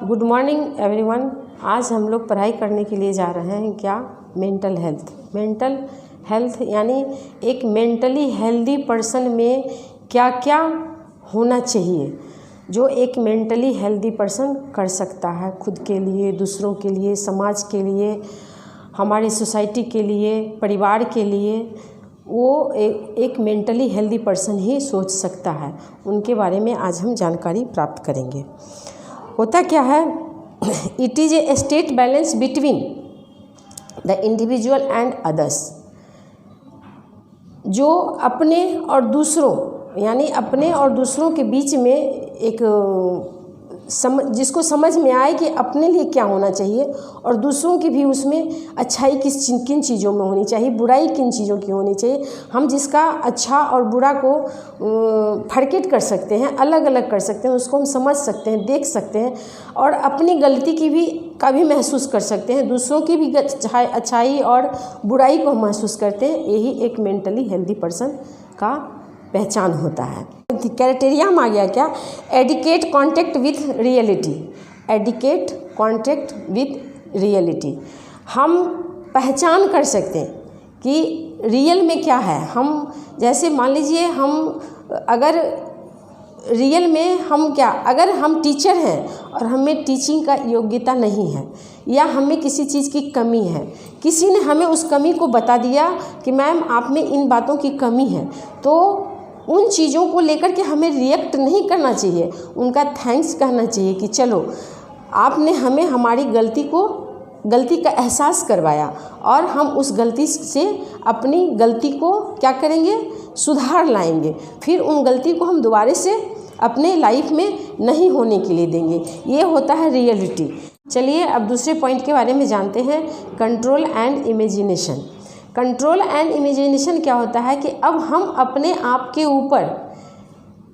Good morning everyone. आज हम लोग पढ़ाई करने के लिए जा रहे हैं क्या, मेंटल हेल्थ। मेंटल हेल्थ यानी एक मेंटली हेल्दी पर्सन में क्या क्या होना चाहिए, जो एक मेंटली हेल्दी पर्सन कर सकता है खुद के लिए, दूसरों के लिए, समाज के लिए, हमारी सोसाइटी के लिए, परिवार के लिए। वो एक मेंटली हेल्दी पर्सन ही सोच सकता है। उनके बारे में आज हम जानकारी प्राप्त करेंगे। होता क्या है, it is a state balance between the individual and others. जो अपने और दूसरों यानी अपने और दूसरों के बीच में एक जिसको समझ में आए कि अपने लिए क्या होना चाहिए और दूसरों की भी उसमें अच्छाई किन चीज़ों में होनी चाहिए, बुराई किन चीज़ों की होनी चाहिए। हम जिसका अच्छा और बुरा को फरकेट कर सकते हैं, अलग अलग कर सकते हैं, उसको हम समझ सकते हैं, देख सकते हैं और अपनी गलती का भी महसूस कर सकते हैं, दूसरों की भी अच्छाई और बुराई को हम महसूस करते हैं। यही एक मेंटली हेल्दी पर्सन का पहचान होता है। क्राइटेरिया में आ गया क्या, adequate contact with reality. Adequate contact with reality, हम पहचान कर सकते हैं कि रियल में क्या है। हम जैसे मान लीजिए, हम अगर रियल में हम क्या, अगर हम टीचर हैं और हमें टीचिंग का योग्यता नहीं है या हमें किसी चीज़ की कमी है, किसी ने हमें उस कमी को बता दिया कि मैम आप में इन बातों की कमी है, तो उन चीज़ों को लेकर के हमें रिएक्ट नहीं करना चाहिए, उनका थैंक्स कहना चाहिए कि चलो आपने हमें हमारी गलती का एहसास करवाया और हम उस गलती से अपनी गलती को क्या करेंगे, सुधार लाएंगे। फिर उन गलती को हम दोबारा से अपने लाइफ में नहीं होने के लिए देंगे। ये होता है रियलिटी। चलिए अब दूसरे पॉइंट के बारे में जानते हैं, control and imagination. Control and imagination क्या होता है कि अब हम अपने आप के ऊपर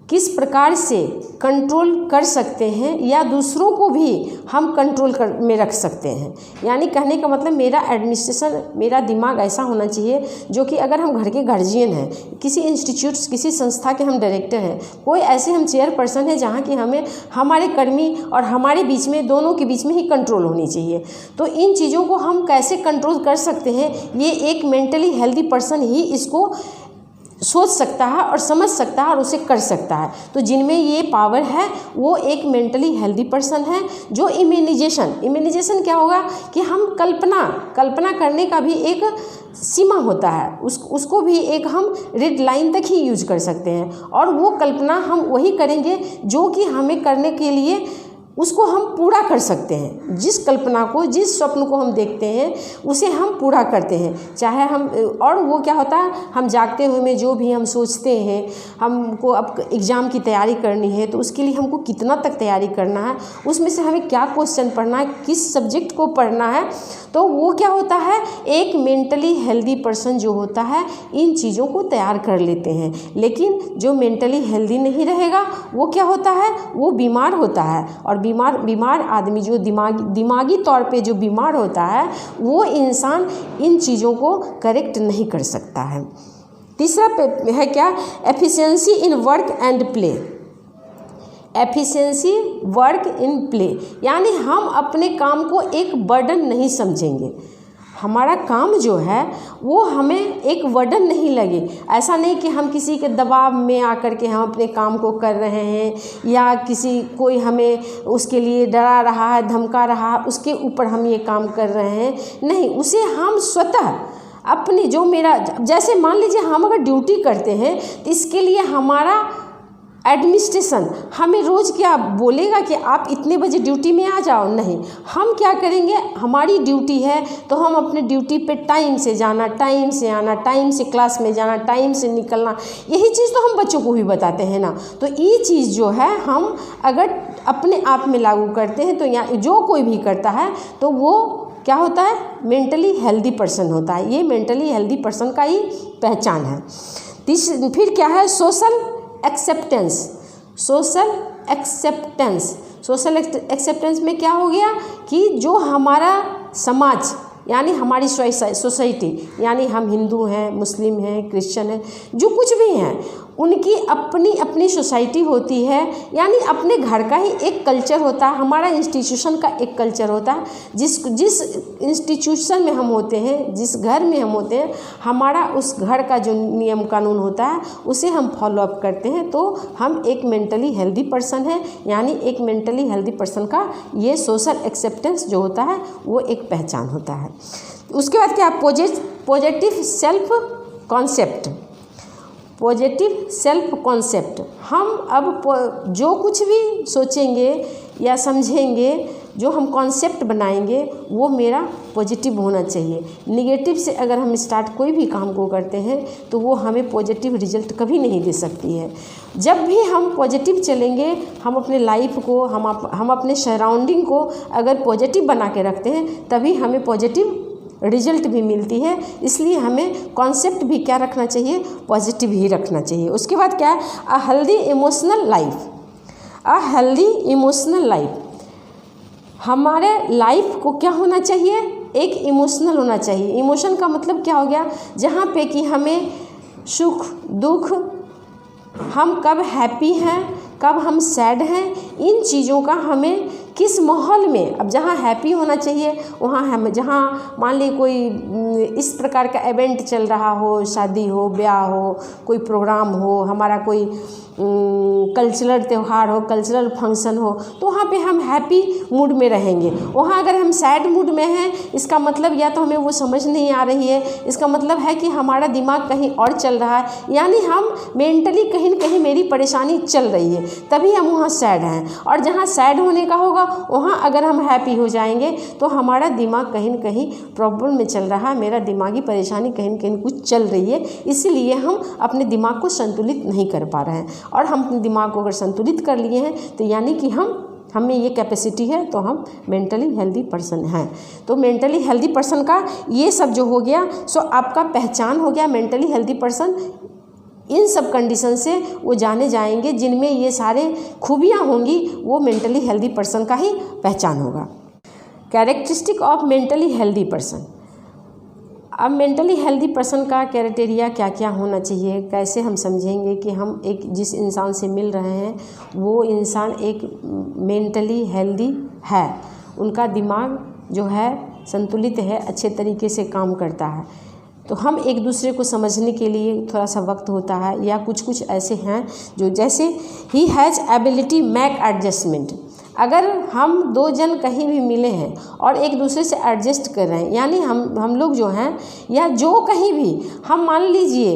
किस प्रकार से कंट्रोल कर सकते हैं या दूसरों को भी हम कंट्रोल में रख सकते हैं। यानी कहने का मतलब मेरा एडमिनिस्ट्रेशन, मेरा दिमाग ऐसा होना चाहिए जो कि अगर हम घर के गार्जियन हैं, किसी इंस्टीट्यूट, किसी संस्था के हम डायरेक्टर हैं, कोई ऐसे हम चेयरपर्सन हैं जहाँ की हमें हमारे कर्मी और हमारे बीच में, दोनों के बीच में ही कंट्रोल होनी चाहिए। तो इन चीज़ों को हम कैसे कंट्रोल कर सकते हैं, ये एक मेंटली हेल्दी पर्सन ही इसको सोच सकता है और समझ सकता है और उसे कर सकता है। तो जिनमें ये पावर है वो एक मेंटली हेल्दी पर्सन है। जो इमेजिनेशन क्या होगा कि हम कल्पना करने का भी एक सीमा होता है, उसको भी एक हम रेड लाइन तक ही यूज कर सकते हैं और वो कल्पना हम वही करेंगे जो कि हमें करने के लिए उसको हम पूरा कर सकते हैं। जिस कल्पना को, जिस स्वप्न को हम देखते हैं उसे हम पूरा करते हैं। चाहे हम, और वो क्या होता है, हम जागते हुए में जो भी हम सोचते हैं, हमको अब एग्ज़ाम की तैयारी करनी है तो उसके लिए हमको कितना तक तैयारी करना है, उसमें से हमें क्या क्वेश्चन पढ़ना है, किस सब्जेक्ट को पढ़ना है, तो वो क्या होता है, एक मेंटली हेल्दी पर्सन जो होता है इन चीज़ों को तैयार कर लेते हैं। लेकिन जो मेंटली हेल्दी नहीं रहेगा वो क्या होता है, वो बीमार होता है। और बीमार आदमी जो दिमागी तौर पे जो बीमार होता है वो इंसान इन चीज़ों को करेक्ट नहीं कर सकता है। तीसरा पे है क्या, efficiency in work and play. Efficiency work in play यानी हम अपने काम को एक बर्डन नहीं समझेंगे। हमारा काम जो है वो हमें एक बर्डन नहीं लगे। ऐसा नहीं कि हम किसी के दबाव में आकर के हम अपने काम को कर रहे हैं या कोई हमें उसके लिए डरा रहा है, धमका रहा है, उसके ऊपर हम ये काम कर रहे हैं। नहीं, उसे हम स्वतः अपनी जैसे मान लीजिए हम अगर ड्यूटी करते हैं तो इसके लिए हमारा एडमिनिस्ट्रेशन हमें रोज़ क्या बोलेगा कि आप इतने बजे ड्यूटी में आ जाओ, नहीं। हम क्या करेंगे, हमारी ड्यूटी है तो हम अपने ड्यूटी पे टाइम से जाना, टाइम से आना, टाइम से क्लास में जाना, टाइम से निकलना, यही चीज़ तो हम बच्चों को भी बताते हैं ना। तो ये चीज़ जो है हम अगर अपने आप में लागू करते हैं तो यहाँ जो कोई भी करता है तो वो क्या होता है, मेंटली हेल्दी पर्सन होता है। ये मेंटली हेल्दी पर्सन का ही पहचान है। फिर क्या है, सोशल एक्सेप्टेंस में क्या हो गया कि जो हमारा समाज यानी हमारी सोसाइटी, यानी हम हिंदू हैं, मुस्लिम हैं, क्रिश्चियन हैं, जो कुछ भी हैं, उनकी अपनी अपनी सोसाइटी होती है, यानी अपने घर का ही एक कल्चर होता है, हमारा इंस्टीट्यूशन का एक कल्चर होता है। जिस इंस्टीट्यूशन में हम होते हैं, जिस घर में हम होते हैं, हमारा उस घर का जो नियम कानून होता है उसे हम फॉलो अप करते हैं, तो हम एक मेंटली हेल्दी पर्सन है। यानी एक मेंटली हेल्दी पर्सन का ये सोशल एक्सेप्टेंस जो होता है वो एक पहचान होता है। उसके बाद क्या, positive self concept. Positive self concept, हम अब जो कुछ भी सोचेंगे या समझेंगे, जो हम कॉन्सेप्ट बनाएंगे वो मेरा पॉजिटिव होना चाहिए। निगेटिव से अगर हम स्टार्ट कोई भी काम को करते हैं तो वो हमें पॉजिटिव रिजल्ट कभी नहीं दे सकती है। जब भी हम पॉजिटिव चलेंगे, हम अपने लाइफ को, हम अपने सराउंडिंग को अगर पॉजिटिव बना के रखते हैं तभी हमें पॉजिटिव रिजल्ट भी मिलती है। इसलिए हमें कॉन्सेप्ट भी क्या रखना चाहिए, पॉजिटिव ही रखना चाहिए। उसके बाद क्या है, a healthy emotional life. A healthy emotional life, हमारे लाइफ को क्या होना चाहिए, एक इमोशनल होना चाहिए। इमोशन का मतलब क्या हो गया, जहाँ पे कि हमें सुख दुख, हम कब हैप्पी हैं, कब हम सैड हैं, इन चीज़ों का हमें किस माहौल में, अब जहाँ हैप्पी होना चाहिए वहाँ हम, जहाँ मान ली कोई इस प्रकार का इवेंट चल रहा हो, शादी हो, ब्याह हो, कोई प्रोग्राम हो, हमारा कोई कल्चरल त्यौहार हो, कल्चरल फंक्शन हो, तो वहाँ पे हम हैप्पी मूड में रहेंगे। वहाँ अगर हम सैड मूड में हैं, इसका मतलब या तो हमें वो समझ नहीं आ रही है, इसका मतलब है कि हमारा दिमाग कहीं और चल रहा है, यानी हम मेंटली कहीं न कहीं मेरी परेशानी चल रही है, तभी हम वहाँ सैड हैं। और जहाँ सैड होने का होगा वहाँ अगर हम हैप्पी हो जाएंगे तो हमारा दिमाग कहीं न कहीं प्रॉब्लम में चल रहा है, मेरा दिमागी परेशानी कहीं न कहीं कुछ चल रही है, इसीलिए हम अपने दिमाग को संतुलित नहीं कर पा रहे हैं। और हम अपने दिमाग को अगर संतुलित कर लिए हैं तो यानी कि हमें ये कैपेसिटी है, तो हम मेंटली हेल्दी पर्सन हैं। तो मेंटली हेल्दी पर्सन का ये सब जो हो गया, सो आपका पहचान हो गया मेंटली हेल्दी पर्सन। इन सब कंडीशन से वो जाने जाएंगे, जिनमें ये सारे खूबियाँ होंगी, वो मेंटली हेल्दी पर्सन का ही पहचान होगा। Characteristic of mentally healthy person. अब मेंटली हेल्दी पर्सन का क्राइटेरिया क्या क्या होना चाहिए, कैसे हम समझेंगे कि हम एक जिस इंसान से मिल रहे हैं वो इंसान एक मेंटली हेल्दी है, उनका दिमाग जो है संतुलित है, अच्छे तरीके से काम करता है। तो हम एक दूसरे को समझने के लिए थोड़ा सा वक्त होता है, या कुछ ऐसे हैं जो जैसे he has ability make adjustment. अगर हम दो जन कहीं भी मिले हैं और एक दूसरे से एडजस्ट कर रहे हैं, यानी हम लोग जो हैं, या जो कहीं भी हम मान लीजिए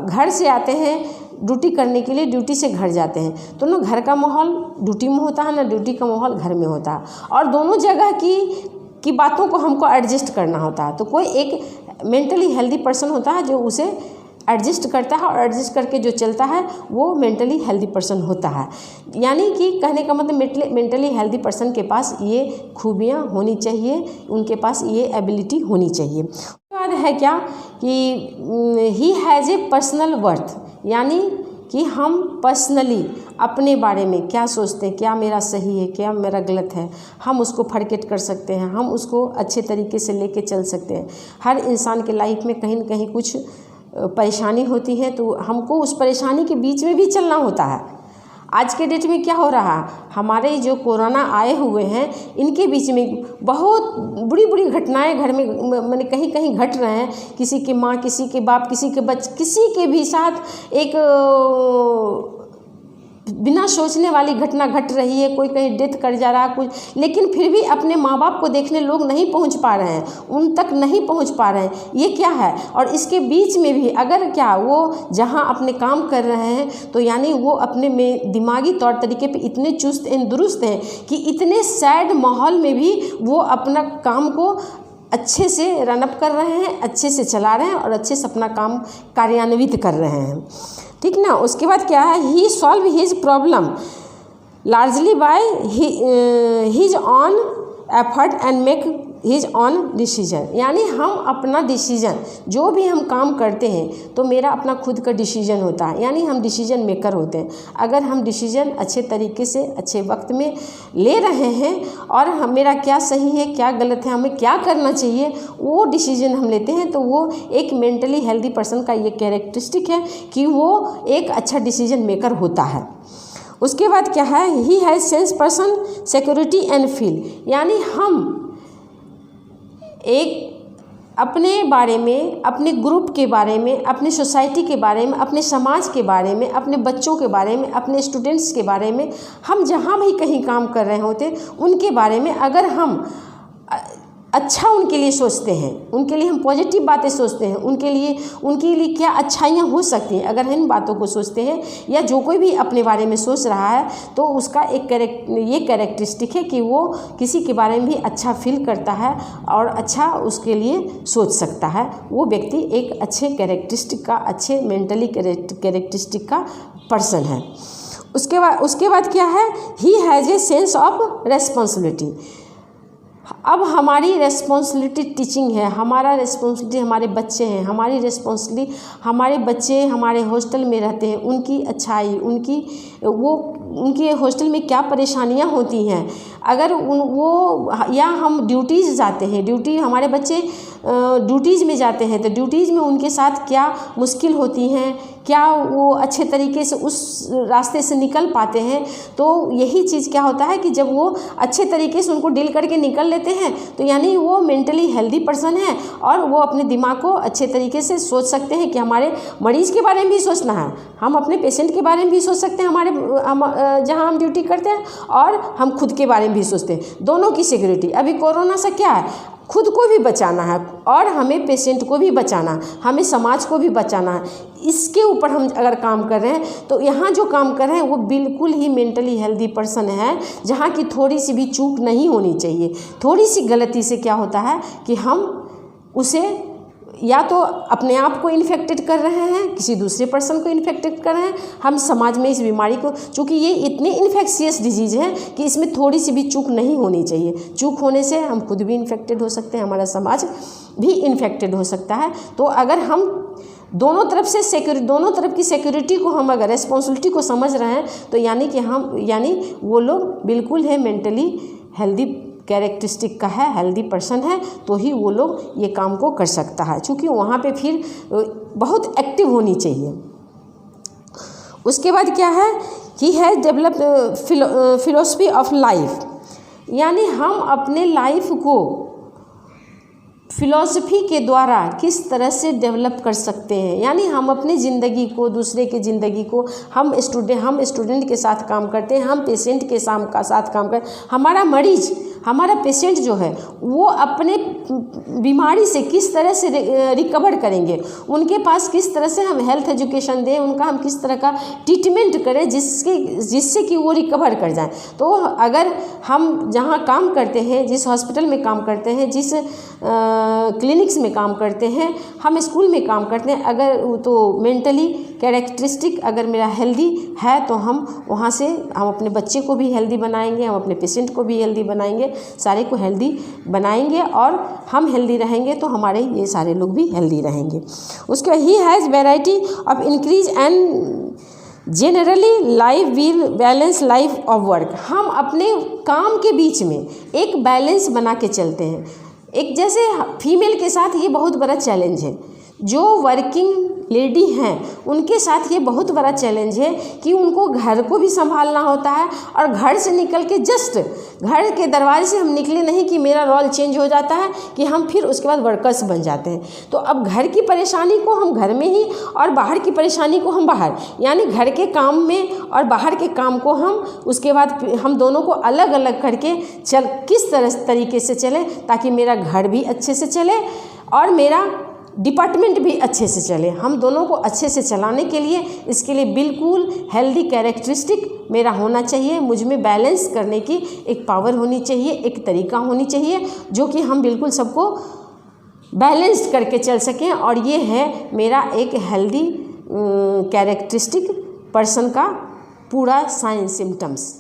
घर से आते हैं ड्यूटी करने के लिए, ड्यूटी से घर जाते हैं, तो ना घर का माहौल ड्यूटी में होता है, ना ड्यूटी का माहौल घर में होता है, और दोनों जगह की बातों को हमको एडजस्ट करना होता है। तो कोई एक मेंटली हेल्दी पर्सन होता है जो उसे एडजस्ट करता है, और एडजस्ट करके जो चलता है वो मेंटली हेल्दी पर्सन होता है। यानी कि कहने का मतलब मेंटली हेल्दी पर्सन के पास ये खूबियाँ होनी चाहिए, उनके पास ये एबिलिटी होनी चाहिए। उसके बाद है क्या कि he has a personal worth, यानी कि हम पर्सनली अपने बारे में क्या सोचते हैं, क्या मेरा सही है, क्या मेरा गलत है, हम उसको फॉरगेट कर सकते हैं, हम उसको अच्छे तरीके से लेके चल सकते हैं। हर इंसान के लाइफ में कहीं न कहीं कुछ परेशानी होती है, तो हमको उस परेशानी के बीच में भी चलना होता है। आज के डेट में क्या हो रहा है, हमारे जो कोरोना आए हुए हैं इनके बीच में बहुत बुरी बुरी घटनाएं घर में मैंने कहीं कहीं घट रहे हैं। किसी की माँ, किसी के बाप, किसी के बच्चे, किसी के भी साथ एक बिना सोचने वाली घटना घट रही है, कोई कहीं डेथ कर जा रहा है कुछ, लेकिन फिर भी अपने माँ बाप को देखने लोग नहीं पहुँच पा रहे हैं, उन तक नहीं पहुँच पा रहे हैं, ये क्या है। और इसके बीच में भी अगर क्या वो जहाँ अपने काम कर रहे हैं, तो यानी वो अपने में दिमागी तौर तरीके पे इतने चुस्त एंड दुरुस्त हैं कि इतने सैड माहौल में भी वो अपना काम को अच्छे से रनअप कर रहे हैं, अच्छे से चला रहे हैं और अच्छे से अपना काम कार्यान्वित कर रहे हैं, ठीक ना। उसके बाद क्या है, he solve his problem largely by his own effort and make his own decision, यानी हम अपना डिसीजन, जो भी हम काम करते हैं तो मेरा अपना खुद का डिसीजन होता है, यानी हम डिसीजन मेकर होते हैं। अगर हम डिसीजन अच्छे तरीके से अच्छे वक्त में ले रहे हैं और मेरा क्या सही है क्या गलत है, हमें क्या करना चाहिए, वो डिसीजन हम लेते हैं, तो वो एक मेंटली हेल्दी पर्सन का ये कैरेक्टरिस्टिक है कि वो एक अच्छा डिसीजन मेकर होता है। उसके बाद क्या है, he has sense person security and feel, यानी हम एक अपने बारे में, अपने ग्रुप के बारे में, अपने सोसाइटी के बारे में, अपने समाज के बारे में, अपने बच्चों के बारे में, अपने स्टूडेंट्स के बारे में, हम जहाँ भी कहीं काम कर रहे होते उनके बारे में अगर हम अच्छा उनके लिए सोचते हैं, उनके लिए हम पॉजिटिव बातें सोचते हैं, उनके लिए क्या अच्छाइयाँ हो सकती हैं, अगर हम इन बातों को सोचते हैं या जो कोई भी अपने बारे में सोच रहा है तो उसका एक ये कैरेक्टरिस्टिक है कि वो किसी के बारे में भी अच्छा फील करता है और अच्छा उसके लिए सोच सकता है। वो व्यक्ति एक अच्छे कैरेक्टरिस्टिक का, अच्छे मेंटली कैरेक्टरिस्टिक का पर्सन है। उसके बाद क्या है, he has a sense of responsibility. अब हमारी रेस्पॉन्सिबिलिटी टीचिंग है, हमारा रेस्पॉन्सिबिलिटी हमारे बच्चे हैं, हमारी रेस्पॉन्सिबिलिटी हमारे बच्चे हमारे हॉस्टल में रहते हैं, उनकी अच्छाई, उनके हॉस्टल में क्या परेशानियां होती हैं, अगर या हम ड्यूटीज़ जाते हैं, हमारे बच्चे ड्यूटीज़ में जाते हैं तो ड्यूटीज़ में उनके साथ क्या मुश्किल होती हैं, क्या वो अच्छे तरीके से उस रास्ते से निकल पाते हैं। तो यही चीज़ क्या होता है कि जब वो अच्छे तरीके से उनको डील करके निकल लेते हैं तो यानी वो मेंटली हेल्दी पर्सन है और वो अपने दिमाग को अच्छे तरीके से सोच सकते हैं कि हमारे मरीज़ के बारे में भी सोचना है, हम अपने पेशेंट के बारे में भी सोच सकते हैं, जहाँ हम ड्यूटी करते हैं, और हम खुद के बारे में भी सोचते हैं। दोनों की सिक्योरिटी, अभी कोरोना से क्या है, खुद को भी बचाना है और हमें पेशेंट को भी बचाना है, हमें समाज को भी बचाना है। इसके ऊपर हम अगर काम कर रहे हैं तो यहाँ जो काम कर रहे हैं वो बिल्कुल ही मेंटली हेल्दी पर्सन है, जहाँ की थोड़ी सी भी चूक नहीं होनी चाहिए। थोड़ी सी गलती से क्या होता है कि हम उसे या तो अपने आप को इन्फेक्टेड कर रहे हैं, किसी दूसरे पर्सन को इन्फेक्टेड कर रहे हैं, हम समाज में इस बीमारी को, चूँकि ये इतनी इन्फेक्शियस डिजीज़ है कि इसमें थोड़ी सी भी चूक नहीं होनी चाहिए। चूक होने से हम खुद भी इन्फेक्टेड हो सकते हैं, हमारा समाज भी इन्फेक्टेड हो सकता है। तो अगर हम दोनों तरफ की सिक्योरिटी को हम अगर रेस्पॉन्सिबिलिटी को समझ रहे हैं तो यानी वो लोग बिल्कुल है मेंटली हेल्दी कैरेक्टरिस्टिक का है, हेल्दी पर्सन है, तो ही वो लोग ये काम को कर सकता है, क्योंकि वहाँ पे फिर बहुत एक्टिव होनी चाहिए। उसके बाद क्या है, he has developed philosophy of life, यानी हम अपने लाइफ को फिलॉसफी के द्वारा किस तरह से डेवलप कर सकते हैं, यानी हम अपनी ज़िंदगी को, दूसरे की ज़िंदगी को, हम स्टूडेंट के साथ काम करते हैं, हम पेशेंट के साथ काम करते हैं, हमारा पेशेंट जो है वो अपने बीमारी से किस तरह से रिकवर करेंगे, उनके पास किस तरह से हम हेल्थ एजुकेशन दें, उनका हम किस तरह का ट्रीटमेंट करें जिससे कि वो रिकवर कर जाएं। तो अगर हम जहाँ काम करते हैं, जिस हॉस्पिटल में काम करते हैं, जिस क्लिनिक्स में काम करते हैं, हम स्कूल में काम करते हैं, अगर तो मेंटली कैरेक्टरिस्टिक अगर मेरा हेल्दी है तो हम वहाँ से हम अपने बच्चे को भी हेल्दी बनाएंगे, हम अपने पेशेंट को भी हेल्दी बनाएंगे, सारे को हेल्दी बनाएंगे, और हम हेल्दी रहेंगे तो हमारे ये सारे लोग भी हेल्दी रहेंगे। उसके he has variety of increase and generally life will balance life of work, हम अपने काम के बीच में एक बैलेंस बना के चलते हैं। एक जैसे फीमेल के साथ ये बहुत बड़ा चैलेंज है, जो वर्किंग लेडी हैं उनके साथ ये बहुत बड़ा चैलेंज है कि उनको घर को भी संभालना होता है, और घर से निकल के जस्ट घर के दरवाजे से हम निकले नहीं कि मेरा रोल चेंज हो जाता है कि हम फिर उसके बाद वर्कर्स बन जाते हैं। तो अब घर की परेशानी को हम घर में ही और बाहर की परेशानी को हम बाहर, यानी घर के काम में और बाहर के काम को हम उसके बाद हम दोनों को अलग अलग करके किस तरीके से चले ताकि मेरा घर भी अच्छे से चले और मेरा डिपार्टमेंट भी अच्छे से चले। हम दोनों को अच्छे से चलाने के लिए इसके लिए बिल्कुल हेल्दी कैरेक्टरिस्टिक मेरा होना चाहिए, मुझ में बैलेंस करने की एक पावर होनी चाहिए, एक तरीका होनी चाहिए जो कि हम बिल्कुल सबको बैलेंस्ड करके चल सकें। और ये है मेरा एक हेल्दी कैरेक्टरिस्टिक पर्सन का पूरा साइन सिम्टम्स।